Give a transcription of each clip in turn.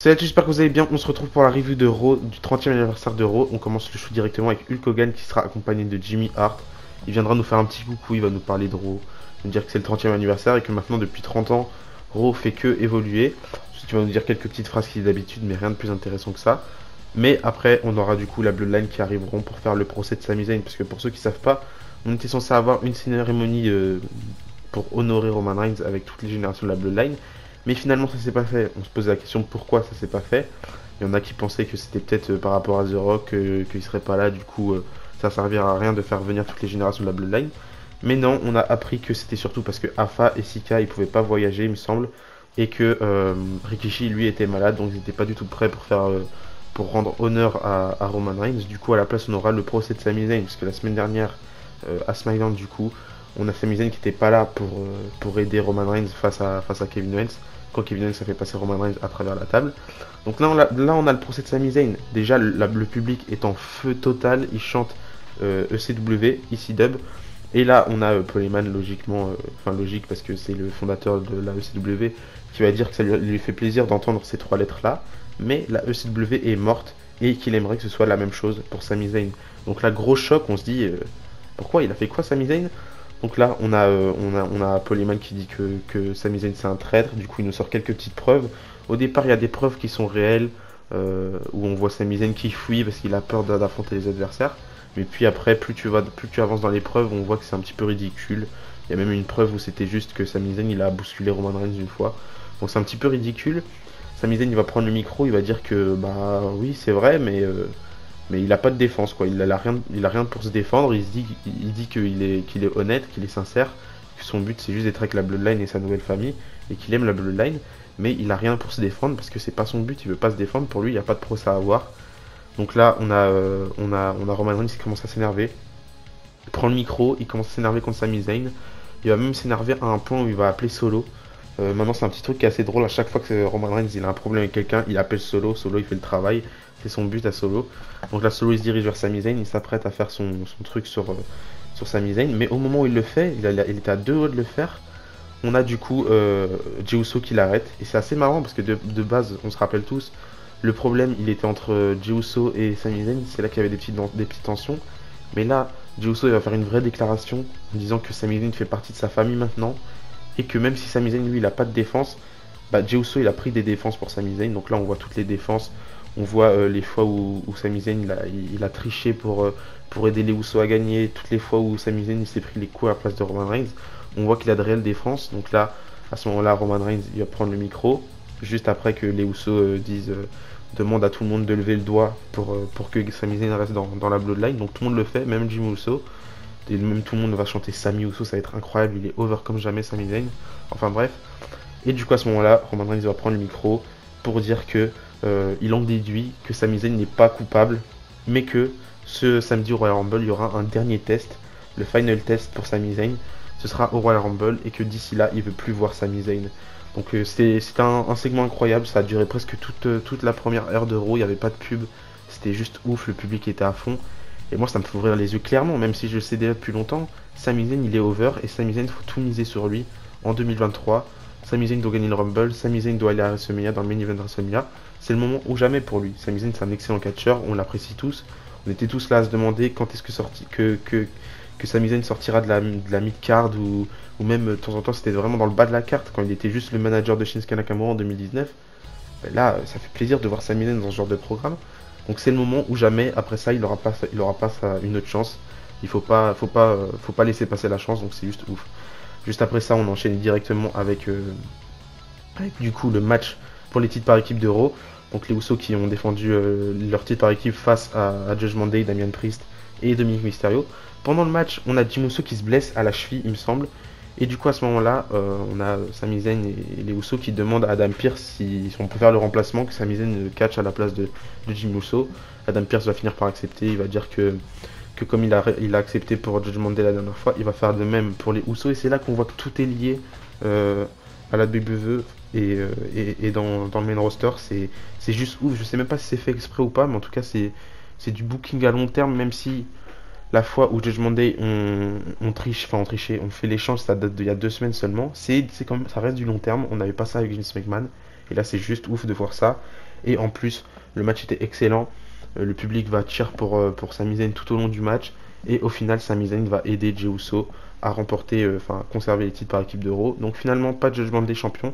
Salut à tous, j'espère que vous allez bien. On se retrouve pour la review de Raw, du 30e anniversaire de Raw. On commence le show directement avec Hulk Hogan qui sera accompagné de Jimmy Hart. Il viendra nous faire un petit coucou, il va nous parler de Raw, nous dire que c'est le 30e anniversaire et que maintenant depuis 30 ans, Raw fait que évoluer. Ensuite, il va nous dire quelques petites phrases qu'il dit d'habitude, mais rien de plus intéressant que ça. Mais après, on aura du coup la Bloodline qui arriveront pour faire le procès de Sami Zayn. Parce que pour ceux qui savent pas, on était censé avoir une cérémonie pour honorer Roman Reigns avec toutes les générations de la Bloodline. Mais finalement, ça s'est pas fait. On se posait la question pourquoi ça s'est pas fait. Il y en a qui pensaient que c'était peut-être par rapport à The Rock, qu'il serait pas là, du coup, ça servira à rien de faire venir toutes les générations de la Bloodline. Mais non, on a appris que c'était surtout parce que Afa et Sika, ils pouvaient pas voyager, il me semble, et que Rikishi, lui, était malade, donc ils n'étaient pas du tout prêts pour rendre honneur à Roman Reigns. Du coup, à la place, on aura le procès de Sami Zayn, parce que la semaine dernière, à SmackDown, du coup, on a Sami Zayn qui n'était pas là pour aider Roman Reigns face à Kevin Owens. Quand Kevin Owens a fait passer Roman Reigns à travers la table. Donc là, on a le procès de Sami Zayn. Déjà, le public est en feu total. Il chante ECW, ici dub. Et là, on a Paul Heyman, logiquement, enfin logique parce que c'est le fondateur de la ECW, qui va dire que ça lui fait plaisir d'entendre ces trois lettres-là. Mais la ECW est morte et qu'il aimerait que ce soit la même chose pour Sami Zayn. Donc là, gros choc, on se dit pourquoi il a fait quoi Sami Zayn? Donc là, on a Paul Heyman qui dit que Sami Zayn c'est un traître. Du coup, il nous sort quelques petites preuves. Au départ, il y a des preuves qui sont réelles, où on voit Sami Zayn qui fuit parce qu'il a peur d'affronter les adversaires. Mais puis après, plus tu avances dans les preuves, on voit que c'est un petit peu ridicule. Il y a même une preuve où c'était juste que Sami Zayn il a bousculé Roman Reigns une fois. Donc c'est un petit peu ridicule. Sami Zayn il va prendre le micro, il va dire que bah oui c'est vrai, mais il a pas de défense quoi. Il a rien pour se défendre. Il dit qu'il est honnête, qu'il est sincère, que son but c'est juste d'être avec la Bloodline et sa nouvelle famille et qu'il aime la Bloodline. Mais il a rien pour se défendre parce que c'est pas son but. Il veut pas se défendre. Pour lui, il n'y a pas de procès à avoir. Donc là, on a Roman Reigns qui commence à s'énerver. Il prend le micro, il commence à s'énerver contre Sami Zayn. Il va même s'énerver à un point où il va appeler Solo. Maintenant, c'est un petit truc qui est assez drôle. À chaque fois que Roman Reigns il a un problème avec quelqu'un, il appelle Solo. Solo, il fait le travail. C'est son but à Solo. Donc là, Solo, il se dirige vers Sami Zayn. Il s'apprête à faire son truc sur Sami Zayn. Mais au moment où il le fait, il était à deux doigts de le faire. On a du coup Jey Uso qui l'arrête. Et c'est assez marrant parce que de base, on se rappelle tous, le problème, il était entre Jey Uso et Sami Zayn. C'est là qu'il y avait des petites tensions. Mais là, Jey Uso il va faire une vraie déclaration en disant que Sami Zayn fait partie de sa famille maintenant. Et que même si Sami Zayn, lui, il a pas de défense, bah, Jey Uso, il a pris des défenses pour Sami Zayn. Donc là, on voit toutes les défenses. On voit les fois où Sami Zayn, il a triché pour aider les Usos à gagner. Toutes les fois où Sami Zayn, il s'est pris les coups à la place de Roman Reigns. On voit qu'il a de réelles défenses. Donc là, à ce moment-là, Roman Reigns, il va prendre le micro. Juste après que les Usos demande à tout le monde de lever le doigt pour que Sami Zayn reste dans la Bloodline. Donc tout le monde le fait, même Jimmy Uso. Et même tout le monde va chanter Sami Uso, ça va être incroyable. Il est over comme jamais, Sami Zayn. Enfin bref. Et du coup, à ce moment-là, Roman Reigns va prendre le micro pour dire que il en déduit que Sami Zayn n'est pas coupable, mais que ce samedi au Royal Rumble, il y aura un dernier test, le final test pour Sami Zayn. Ce sera au Royal Rumble et que d'ici là, il veut plus voir Sami Zayn. Donc c'était un segment incroyable, ça a duré presque toute la première heure de Raw, il n'y avait pas de pub, c'était juste ouf, le public était à fond. Et moi ça me fait ouvrir les yeux clairement, même si je le sais déjà depuis longtemps, Sami Zayn il est over et Sami Zayn faut tout miser sur lui en 2023. Sami Zayn doit gagner le Rumble, Sami Zayn doit aller à WrestleMania dans le main event de WrestleMania. C'est le moment ou jamais pour lui. Sami Zayn c'est un excellent catcheur, on l'apprécie tous. On était tous là à se demander quand est-ce que Sami Zayn sortira de la mid-card ou même de temps en temps c'était vraiment dans le bas de la carte quand il était juste le manager de Shinsuke Nakamura en 2019. Ben là, ça fait plaisir de voir Sami Zayn dans ce genre de programme. Donc c'est le moment où jamais après ça il aura pas une autre chance. Il faut pas laisser passer la chance, donc c'est juste ouf. Juste après ça, on enchaîne directement avec du coup le match pour les titres par équipe d'Euro. Donc les Usos qui ont défendu leur titre par équipe face à Judgment Day, Damian Priest et Dominic Mysterio. Pendant le match, on a Jey Uso qui se blesse à la cheville, il me semble. Et du coup, à ce moment-là, on a Sami Zayn et les Usos qui demandent à Adam Pearce si on peut faire le remplacement, que Sami Zayn catch à la place de Jey Uso. Adam Pearce va finir par accepter, il va dire que comme il a accepté pour Judgment Day la dernière fois, il va faire de même pour les Usos. Et c'est là qu'on voit que tout est lié à la WWE et dans le main roster. C'est juste ouf, je sais même pas si c'est fait exprès ou pas, mais en tout cas, c'est du booking à long terme, même si la fois où Judgment Day on triche, enfin on trichait, on fait l'échange, ça date d'il y a 2 semaines seulement. C'est quand même, ça reste du long terme. On n'avait pas ça avec Vince McMahon. Et là c'est juste ouf de voir ça. Et en plus, le match était excellent. Le public va cheer pour Sami Zayn tout au long du match. Et au final, Sami Zayn va aider Jey Uso à remporter, enfin conserver les titres par équipe de Raw. Donc finalement, pas de Judgment des champions,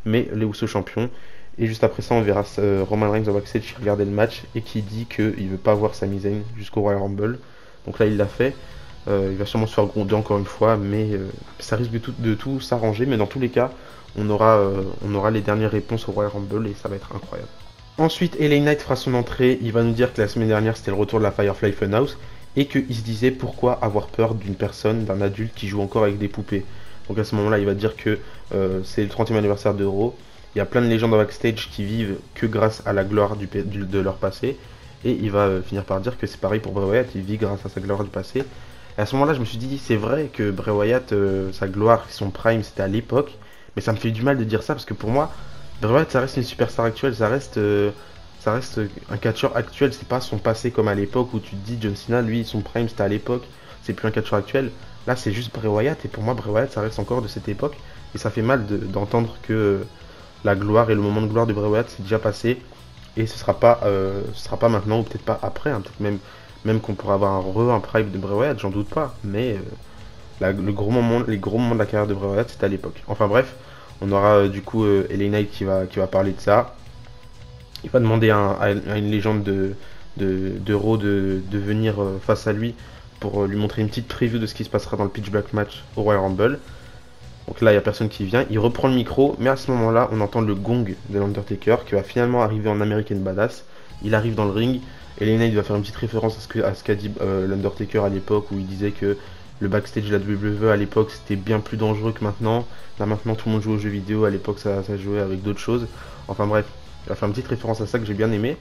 mais les Uso champions. Et juste après ça, on verra Roman Reigns en backstage qui regardait le match et qui dit qu'il veut pas voir Sami Zayn jusqu'au Royal Rumble. Donc là, il l'a fait. Il va sûrement se faire gronder encore une fois, mais ça risque de tout s'arranger. Mais dans tous les cas, on aura les dernières réponses au Royal Rumble et ça va être incroyable. Ensuite, LA Knight fera son entrée. Il va nous dire que la semaine dernière, c'était le retour de la Firefly Funhouse et qu'il se disait pourquoi avoir peur d'une personne, d'un adulte qui joue encore avec des poupées. Donc à ce moment-là, il va dire que c'est le 30e anniversaire de Raw. Il y a plein de légendes en backstage qui vivent que grâce à la gloire de leur passé. Et il va finir par dire que c'est pareil pour Bray Wyatt, il vit grâce à sa gloire du passé. Et à ce moment-là, je me suis dit, c'est vrai que Bray Wyatt, sa gloire, son prime, c'était à l'époque. Mais ça me fait du mal de dire ça parce que pour moi, Bray Wyatt, ça reste une superstar actuelle, ça reste un catcheur actuel. C'est pas son passé comme à l'époque où tu te dis, John Cena, lui, son prime, c'était à l'époque. C'est plus un catcheur actuel. Là, c'est juste Bray Wyatt. Et pour moi, Bray Wyatt, ça reste encore de cette époque. Et ça fait mal d'entendre que la gloire et le moment de gloire de Bray Wyatt, c'est déjà passé. Et ce sera pas maintenant ou peut-être pas après, hein, peut-être même qu'on pourra avoir un prime de Bray Wyatt, j'en doute pas, mais les gros moments de la carrière de Bray Wyatt, c'était à l'époque. Enfin bref, on aura du coup LA Knight qui va parler de ça. Il va demander à une légende de Raw de venir face à lui pour lui montrer une petite preview de ce qui se passera dans le Pitch Black match au Royal Rumble. Donc là, il n'y a personne qui vient. Il reprend le micro, mais à ce moment-là, on entend le gong de l'Undertaker qui va finalement arriver en American Badass. Il arrive dans le ring et LA Knight va faire une petite référence à ce qu'a dit l'Undertaker à l'époque où il disait que le backstage de la WWE à l'époque c'était bien plus dangereux que maintenant. Là maintenant tout le monde joue aux jeux vidéo, à l'époque ça jouait avec d'autres choses. Enfin bref, il va faire une petite référence à ça que j'ai bien aimé.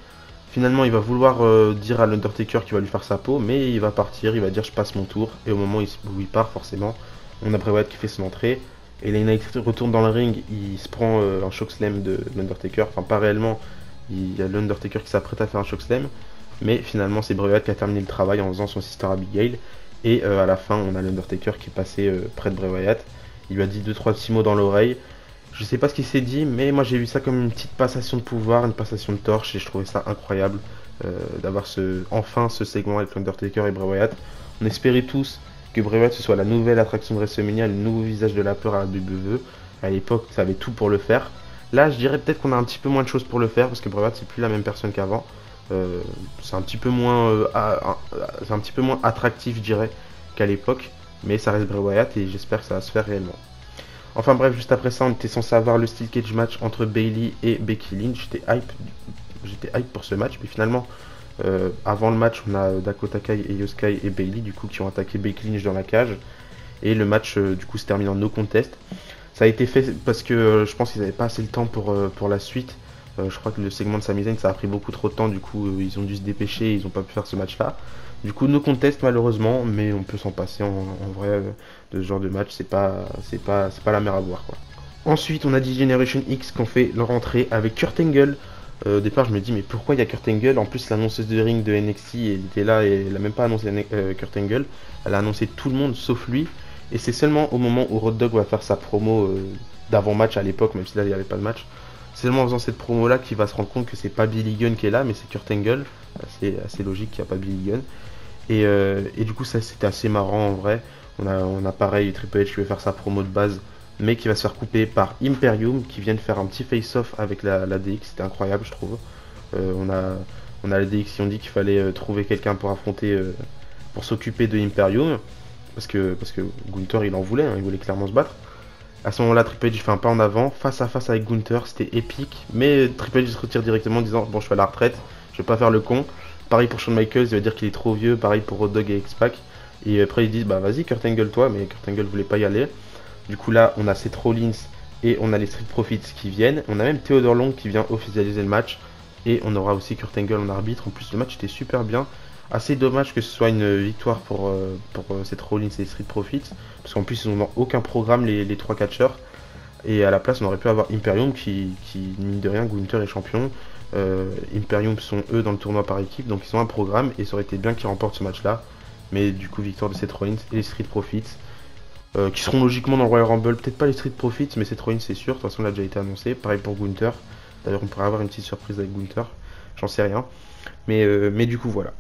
Finalement il va vouloir dire à l'Undertaker qu'il va lui faire sa peau, mais il va partir, il va dire je passe mon tour. Et au moment où il part forcément, on a Bray Wyatt qui fait son entrée. Et LA Knight retourne dans le ring, il se prend un chokeslam de l'Undertaker, enfin pas réellement, il y a l'Undertaker qui s'apprête à faire un chokeslam, mais finalement c'est Bray Wyatt qui a terminé le travail en faisant son Sister Abigail, et à la fin on a l'Undertaker qui est passé près de Bray Wyatt, il lui a dit 2-3 petits mots dans l'oreille, je sais pas ce qu'il s'est dit, mais moi j'ai vu ça comme une petite passation de pouvoir, une passation de torche, et je trouvais ça incroyable d'avoir enfin ce segment avec l'Undertaker et Bray Wyatt. On espérait tous que Bray Wyatt ce soit la nouvelle attraction de WrestleMania, le nouveau visage de la peur à la WWE. À l'époque, ça avait tout pour le faire. Là, je dirais peut-être qu'on a un petit peu moins de choses pour le faire parce que Bray Wyatt c'est plus la même personne qu'avant. C'est un petit peu moins, c'est un petit peu moins attractif, je dirais, qu'à l'époque, mais ça reste Bray Wyatt et j'espère que ça va se faire réellement. Enfin bref, juste après ça, on était censé avoir le Steel Cage match entre Bayley et Becky Lynch. J'étais hype pour ce match, mais finalement. Avant le match, on a Dakota Kai et Yoskai et Bayley du coup qui ont attaqué Becky Lynch dans la cage et le match du coup se termine en no contest. Ça a été fait parce que je pense qu'ils n'avaient pas assez le temps pour la suite. Je crois que le segment de Sami Zayn ça a pris beaucoup trop de temps, du coup ils ont dû se dépêcher, ils n'ont pas pu faire ce match là. Du coup no contest malheureusement, mais on peut s'en passer en vrai de ce genre de match, c'est pas la mer à boire quoi. Ensuite on a dit Generation X qui ont fait leur entrée avec Kurt Angle. Au départ, je me dis, mais pourquoi il y a Kurt Angle? En plus, l'annonceuse de ring de NXT elle était là et elle a même pas annoncé Kurt Angle. Elle a annoncé tout le monde sauf lui. Et c'est seulement au moment où Road Dogg va faire sa promo d'avant-match à l'époque, même si là il n'y avait pas de match. C'est seulement en faisant cette promo là qu'il va se rendre compte que c'est pas Billy Gunn qui est là, mais c'est Kurt Angle. C'est assez logique qu'il n'y a pas Billy Gunn. Et du coup, ça c'était assez marrant en vrai. On a pareil Triple H qui veut faire sa promo de base, mais qui va se faire couper par Imperium qui vient de faire un petit face-off avec la DX, c'était incroyable je trouve. On a la DX qui ont dit qu'il fallait trouver quelqu'un pour affronter, pour s'occuper de Imperium, parce que Gunther il en voulait, hein, il voulait clairement se battre. À ce moment-là, Triple H fait un pas en avant, face à face avec Gunther, c'était épique, mais Triple H se retire directement en disant bon je suis à la retraite, je vais pas faire le con. Pareil pour Shawn Michaels, il va dire qu'il est trop vieux, pareil pour Road Dogg et X-Pac. Et après ils disent bah vas-y Kurt Angle toi, mais Kurt Angle voulait pas y aller. Du coup là on a Seth Rollins et on a les Street Profits qui viennent. On a même Theodore Long qui vient officialiser le match. Et on aura aussi Kurt Angle en arbitre. En plus le match était super bien. Assez dommage que ce soit une victoire pour Seth Rollins et les Street Profits. Parce qu'en plus ils n'ont aucun programme les trois catcheurs. Et à la place on aurait pu avoir Imperium qui mine de rien, Gunther est champion. Imperium sont eux dans le tournoi par équipe. Donc ils ont un programme et ça aurait été bien qu'ils remportent ce match là. Mais du coup victoire de Seth Rollins et les Street Profits. Qui seront logiquement dans le Royal Rumble, peut-être pas les Street Profits, mais Seth Rollins c'est sûr, de toute façon il a déjà été annoncé, pareil pour Gunther. D'ailleurs, on pourrait avoir une petite surprise avec Gunther, j'en sais rien. Mais du coup, voilà.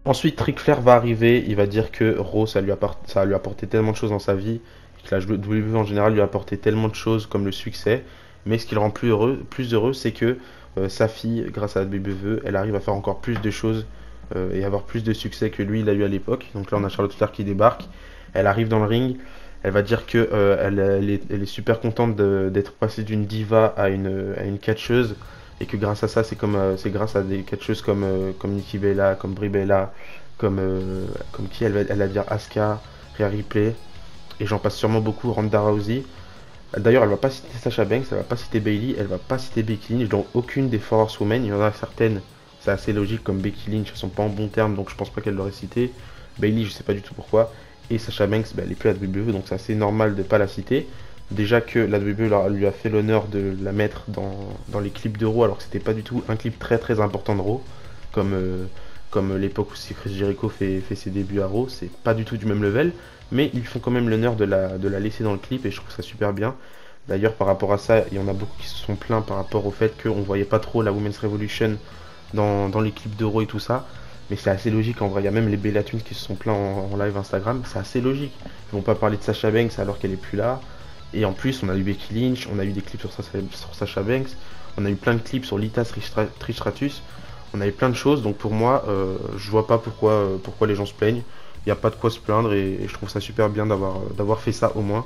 Ensuite, Ric Flair va arriver, il va dire que Raw, ça a lui apporté tellement de choses dans sa vie, que la WWE en général lui a apporté tellement de choses comme le succès, mais ce qui le rend plus heureux, c'est que sa fille, grâce à la WWE, elle arrive à faire encore plus de choses et avoir plus de succès que lui, il a eu à l'époque. Donc là, on a Charlotte Flair qui débarque, elle arrive dans le ring, elle va dire que elle est super contente d'être passée d'une diva à une catcheuse, et que grâce à ça, c'est grâce à des catcheuses comme Nikki Bella, comme Brie Bella, comme qui elle va dire Asuka, Rhea Ripley, et j'en passe sûrement beaucoup, Ronda Rousey. D'ailleurs, elle va pas citer Sasha Banks, elle va pas citer Bayley, elle va pas citer Becky Lynch, donc aucune des Four Horsewomen. Il y en a certaines, c'est assez logique, comme Becky Lynch, elles sont pas en bon terme, donc je pense pas qu'elle l'aurait cité. Bayley, je sais pas du tout pourquoi. Et Sasha Banks, bah, elle est plus à la WWE, donc c'est assez normal de pas la citer. Déjà que la WWE lui a fait l'honneur de la mettre dans les clips de Raw, alors que c'était pas du tout un clip très très important de Raw, comme l'époque où Chris Jericho fait ses débuts à Raw, c'est pas du tout du même level, mais ils font quand même l'honneur de la laisser dans le clip et je trouve ça super bien. D'ailleurs, par rapport à ça, il y en a beaucoup qui se sont plaints par rapport au fait qu'on voyait pas trop la Women's Revolution dans les clips de Raw et tout ça. Mais c'est assez logique en vrai, il y a même les Bella Twins qui se sont plaints en live Instagram, c'est assez logique. Ils vont pas parler de Sasha Banks alors qu'elle est plus là. Et en plus, on a eu Becky Lynch, on a eu des clips sur Sasha Banks, on a eu plein de clips sur Lita Trish Stratus, on a eu plein de choses. Donc pour moi, je vois pas pourquoi les gens se plaignent. Il n'y a pas de quoi se plaindre et je trouve ça super bien d'avoir fait ça au moins.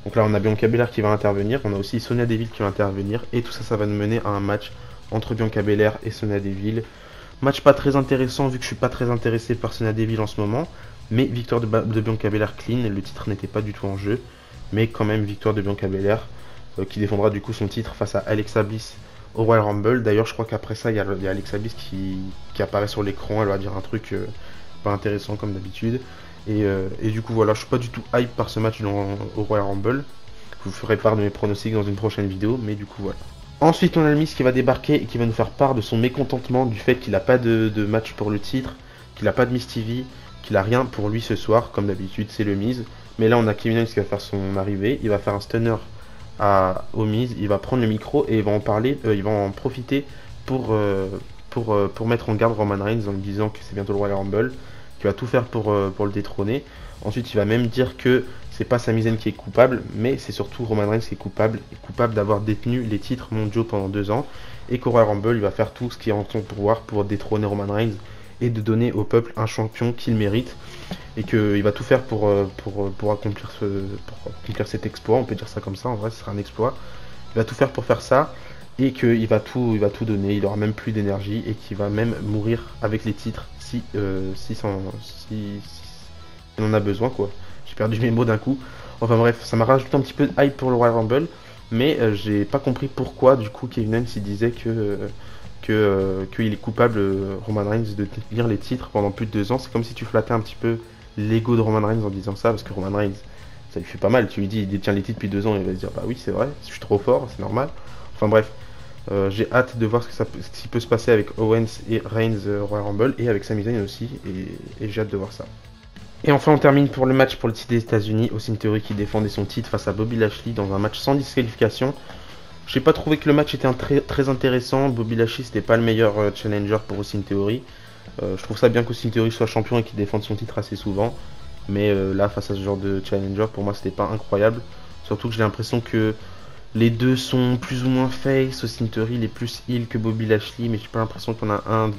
Donc là, on a Bianca Belair qui va intervenir, on a aussi Sonya Deville qui va intervenir, et tout ça, ça va nous mener à un match entre Bianca Belair et Sonya Deville. Match pas très intéressant vu que je suis pas très intéressé par Sonya Deville en ce moment, mais victoire de Bianca Belair clean, le titre n'était pas du tout en jeu, mais quand même victoire de Bianca Belair qui défendra du coup son titre face à Alexa Bliss au Royal Rumble. D'ailleurs, je crois qu'après ça, il y a Alexa Bliss qui apparaît sur l'écran, elle va dire un truc pas intéressant comme d'habitude. Et du coup, voilà, je suis pas du tout hype par ce match au Royal Rumble. Je vous ferai part de mes pronostics dans une prochaine vidéo, mais du coup, voilà. Ensuite, on a le Miz qui va débarquer et qui va nous faire part de son mécontentement du fait qu'il n'a pas de match pour le titre, qu'il n'a pas de Miz TV, qu'il a rien pour lui ce soir, comme d'habitude, c'est le Miz. Mais là, on a Kevin Owens qui va faire son arrivée, il va faire un stunner au Miz, il va prendre le micro et il va en parler, il va en profiter pour mettre en garde Roman Reigns en lui disant que c'est bientôt le Royal Rumble, qu'il va tout faire pour le détrôner. Ensuite, il va même dire que c'est pas Sami Zayn qui est coupable, mais c'est surtout Roman Reigns qui est coupable d'avoir détenu les titres mondiaux pendant 2 ans, et qu'au Royal Rumble, il va faire tout ce qui est en son pouvoir pour détrôner Roman Reigns et de donner au peuple un champion qu'il mérite, et qu'il va tout faire pour accomplir cet exploit, on peut dire ça comme ça, en vrai ce sera un exploit. Il va tout faire pour faire ça, et qu'il va tout donner, il aura même plus d'énergie, et qu'il va même mourir avec les titres si on en a besoin, quoi. J'ai perdu mes mots d'un coup. Enfin bref, ça m'a rajouté un petit peu de hype pour le Royal Rumble, mais j'ai pas compris pourquoi du coup Kevin Owens il disait qu'il est coupable, Roman Reigns, de tenir les titres pendant plus de 2 ans. C'est comme si tu flattais un petit peu l'ego de Roman Reigns en disant ça, parce que Roman Reigns, ça lui fait pas mal. Tu lui dis, il détient les titres depuis 2 ans, il va se dire, bah oui, c'est vrai, je suis trop fort, c'est normal. Enfin bref, j'ai hâte de voir ce qui peut se passer avec Owens et Reigns Royal Rumble, et avec Sami Zayn aussi, et j'ai hâte de voir ça. Et enfin, on termine pour le match pour le titre des États-Unis. Austin Theory qui défendait son titre face à Bobby Lashley dans un match sans disqualification. J'ai pas trouvé que le match était très intéressant. Bobby Lashley, c'était pas le meilleur challenger pour Austin Theory. Je trouve ça bien qu'Austin Theory soit champion et qu'il défende son titre assez souvent. Mais là, face à ce genre de challenger, pour moi, c'était pas incroyable. Surtout que j'ai l'impression que les deux sont plus ou moins face. Austin Theory, il est plus heel que Bobby Lashley, mais j'ai pas l'impression qu'on a un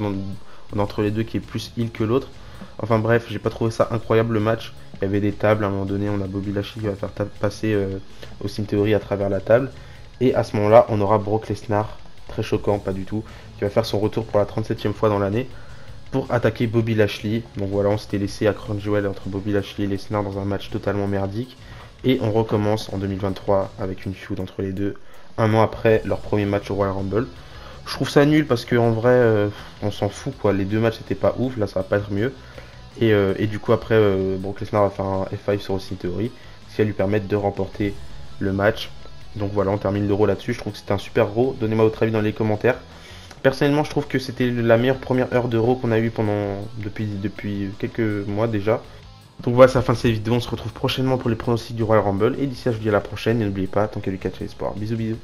d'entre les deux qui est plus heel que l'autre. Enfin bref, j'ai pas trouvé ça incroyable le match. Il y avait des tables, à un moment donné, on a Bobby Lashley qui va faire passer Austin Theory à travers la table. Et à ce moment-là, on aura Brock Lesnar, très choquant, pas du tout, qui va faire son retour pour la 37e fois dans l'année pour attaquer Bobby Lashley. Donc voilà, on s'était laissé à Crown Jewel entre Bobby Lashley et Lesnar dans un match totalement merdique. Et on recommence en 2023 avec une feud entre les deux, un an après leur premier match au Royal Rumble. Je trouve ça nul parce qu'en vrai, on s'en fout quoi. Les 2 matchs étaient pas ouf, là ça va pas être mieux. Et du coup après, Brock Lesnar va faire un F5 sur Austin Theory, ce qui va lui permettre de remporter le match. Donc voilà, on termine le Raw là-dessus. Je trouve que c'était un super Raw. Donnez-moi votre avis dans les commentaires. Personnellement, je trouve que c'était la meilleure première heure de Raw qu'on a eu depuis quelques mois déjà. Donc voilà, c'est la fin de cette vidéo. On se retrouve prochainement pour les pronostics du Royal Rumble. Et d'ici là, je vous dis à la prochaine. Et n'oubliez pas, tant qu'il y a du catch et l'espoir. Bisous, bisous.